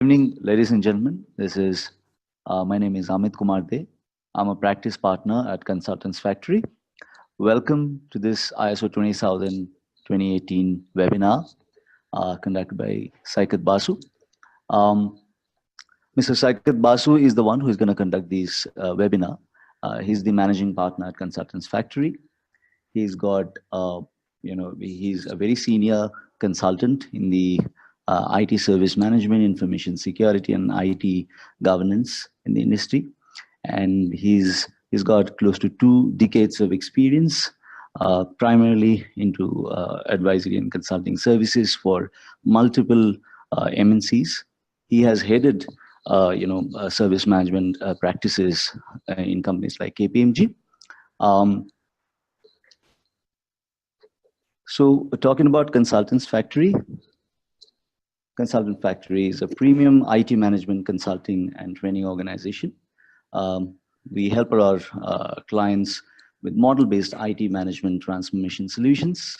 Evening, ladies and gentlemen. My name is Amit Kumar De. I'm a practice partner at Consultants Factory. Welcome to this ISO 20000 2018 webinar conducted by Saikat Basu. Mr. Saikat Basu is the one who is going to conduct this webinar. He's the managing partner at Consultants Factory. He's got, he's a very senior consultant in the IT service management, information security, and IT governance in the industry. And he's got close to 2 decades of experience, primarily into advisory and consulting services for multiple MNCs. He has headed, service management practices in companies like KPMG. So talking about Consultants Factory, Consultant Factory is a premium IT management consulting and training organization. We help our clients with model-based IT management transformation solutions.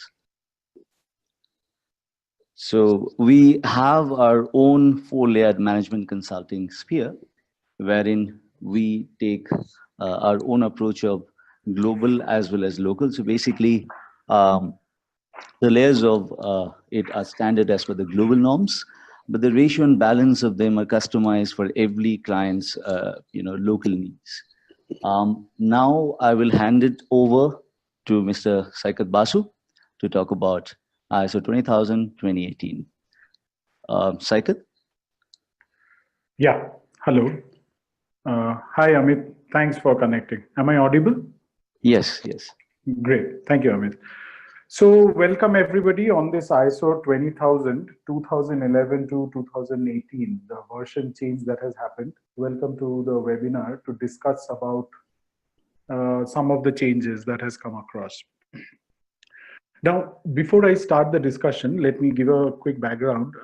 So we have our own 4-layered management consulting sphere, wherein we take our own approach of global as well as local. So basically, the layers of it are standard as per the global norms, but the ratio and balance of them are customized for every client's local needs. Now I will hand it over to Mr. Saikat Basu to talk about ISO 20000 2018. Saikat? Yeah, hello. Hi, Amit. Thanks for connecting. Am I audible? Yes. Great. Thank you, Amit. So welcome everybody on this ISO 20000 2011 to 2018, the version change that has happened. Welcome to the webinar to discuss about some of the changes that has come across. Now, before I start the discussion, let me give a quick background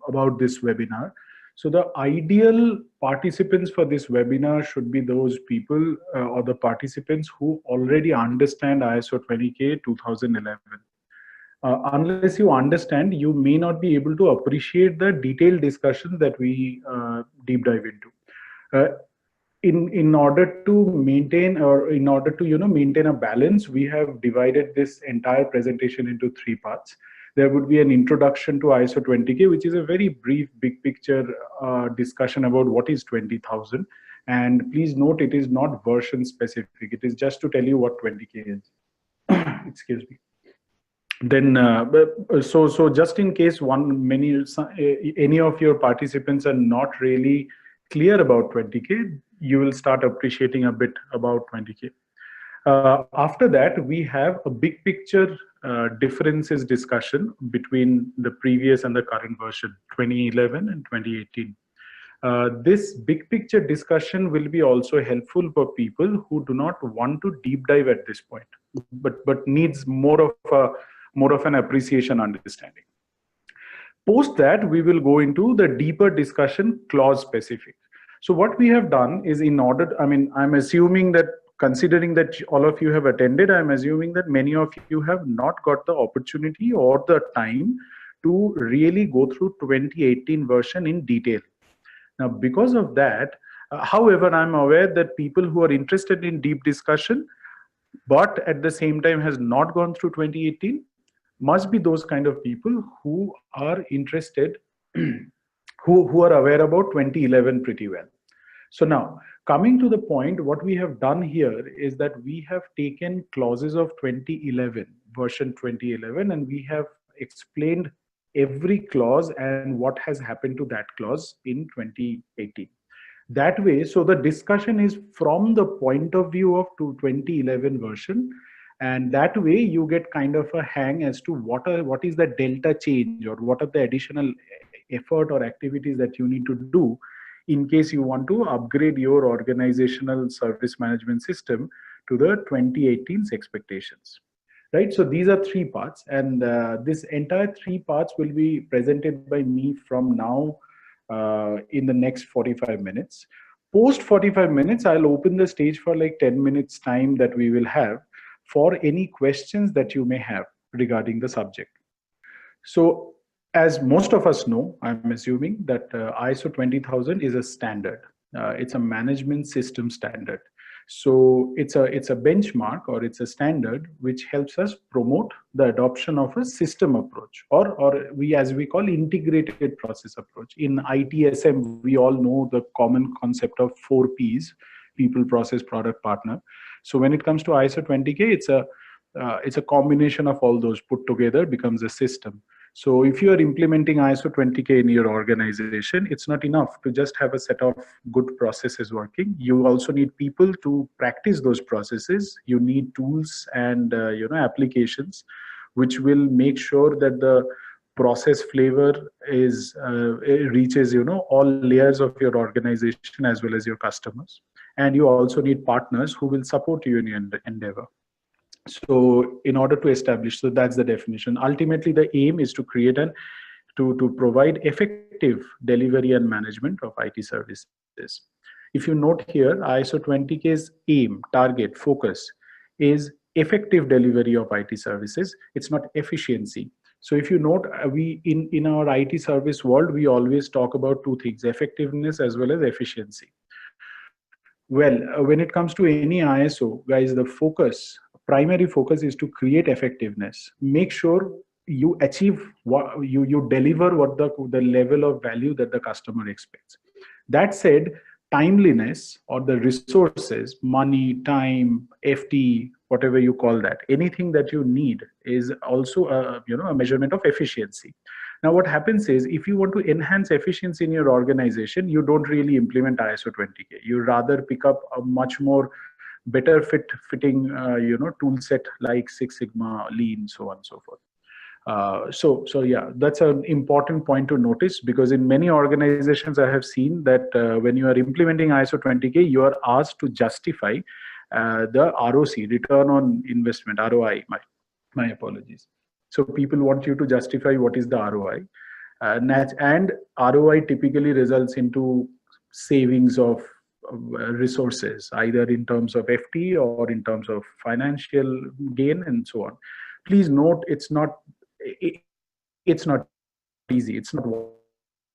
about this webinar. So the ideal participants for this webinar should be those people or the participants who already understand ISO 20000 2011. Unless you understand, you may not be able to appreciate the detailed discussion that we deep dive into. In order to maintain maintain a balance, we have divided this entire presentation into 3 parts. There would be an introduction to ISO 20K, which is a very brief, big picture discussion about what is 20000. And please note, it is not version specific. It is just to tell you what 20K is. Excuse me. Then, so just in case any of your participants are not really clear about 20K, you will start appreciating a bit about 20K. After that, we have a big picture differences discussion between the previous and the current version, 2011 and 2018. This big picture discussion will be also helpful for people who do not want to deep dive at this point, but needs more of an appreciation understanding. Post that, we will go into the deeper discussion, clause specific. So what we have done is, I'm assuming that, considering that all of you have attended, I'm assuming that many of you have not got the opportunity or the time to really go through 2018 version in detail. Now, because of that, however, I'm aware that people who are interested in deep discussion, but at the same time has not gone through 2018, must be those kind of people who are interested, who are aware about 2011 pretty well. So now, coming to the point, what we have done here is that we have taken clauses of 2011, version 2011, and we have explained every clause and what has happened to that clause in 2018. That way, so the discussion is from the point of view of 2011 version, and that way you get kind of a hang as to what is the delta change, or what are the additional effort or activities that you need to do in case you want to upgrade your organizational service management system to the 2018's expectations. Right, so these are 3 parts, and this entire 3 parts will be presented by me from now in the next 45 minutes. Post 45 minutes, I'll open the stage for like 10 minutes time that we will have for any questions that you may have regarding the subject. So As most of us know, I'm assuming that ISO 20000 is a standard. It's a management system standard. So it's a benchmark, or it's a standard which helps us promote the adoption of a system approach, or we, as we call, integrated process approach. In ITSM, we all know the common concept of 4 Ps: people, process, product, partner. So when it comes to ISO 20K, it's a combination of all those put together becomes a system. So if you are implementing ISO 20K in your organization, it's not enough to just have a set of good processes working. You also need people to practice those processes. You need tools and applications which will make sure that the process flavor is it reaches all layers of your organization as well as your customers. And you also need partners who will support you in your endeavor. So in order to establish, so that's the definition. Ultimately, the aim is to create an to provide effective delivery and management of IT services. If you note here, ISO 20K's aim, target, focus is effective delivery of IT services. It's not efficiency. So if you note, we in our IT service world, we always talk about two things: effectiveness as well as efficiency. Well, when it comes to any ISO, guys, the primary focus is to create effectiveness. Make sure you achieve what you deliver, what the level of value that the customer expects. That said, timeliness, or the resources, money, time, FT, whatever you call that, anything that you need is also a measurement of efficiency. Now, what happens is, if you want to enhance efficiency in your organization, you don't really implement ISO 20K. You rather pick up a much more better fitting tool set like Six Sigma, Lean, so on and so forth. So yeah, that's an important point to notice, because in many organizations I have seen that when you are implementing ISO 20K, you are asked to justify the ROC, return on investment, ROI. My apologies. So people want you to justify what is the ROI, and ROI typically results into savings of resources, either in terms of FT or in terms of financial gain and so on. Please note, it's not easy. It's not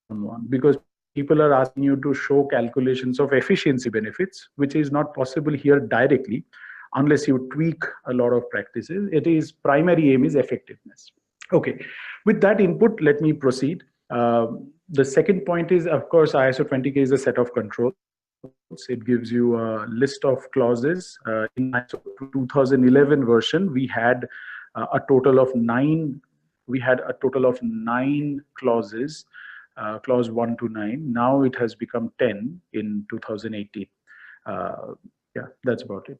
one, because people are asking you to show calculations of efficiency benefits, which is not possible here directly unless you tweak a lot of practices. It is primary aim is effectiveness. Okay, with that input, let me proceed. The second point is, of course, ISO 20K is a set of controls. It gives you a list of clauses. In ISO 2011 version, we had a total of 9. We had a total of 9 clauses, clause 1 to 9. Now it has become 10 in 2018. Yeah, that's about it.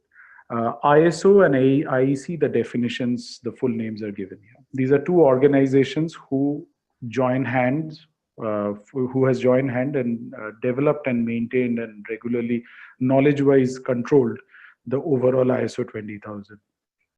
ISO and IEC, the definitions, the full names are given here. These are two organizations who join hands, who has joined hand and developed and maintained and regularly, knowledge-wise, controlled the overall ISO 20000.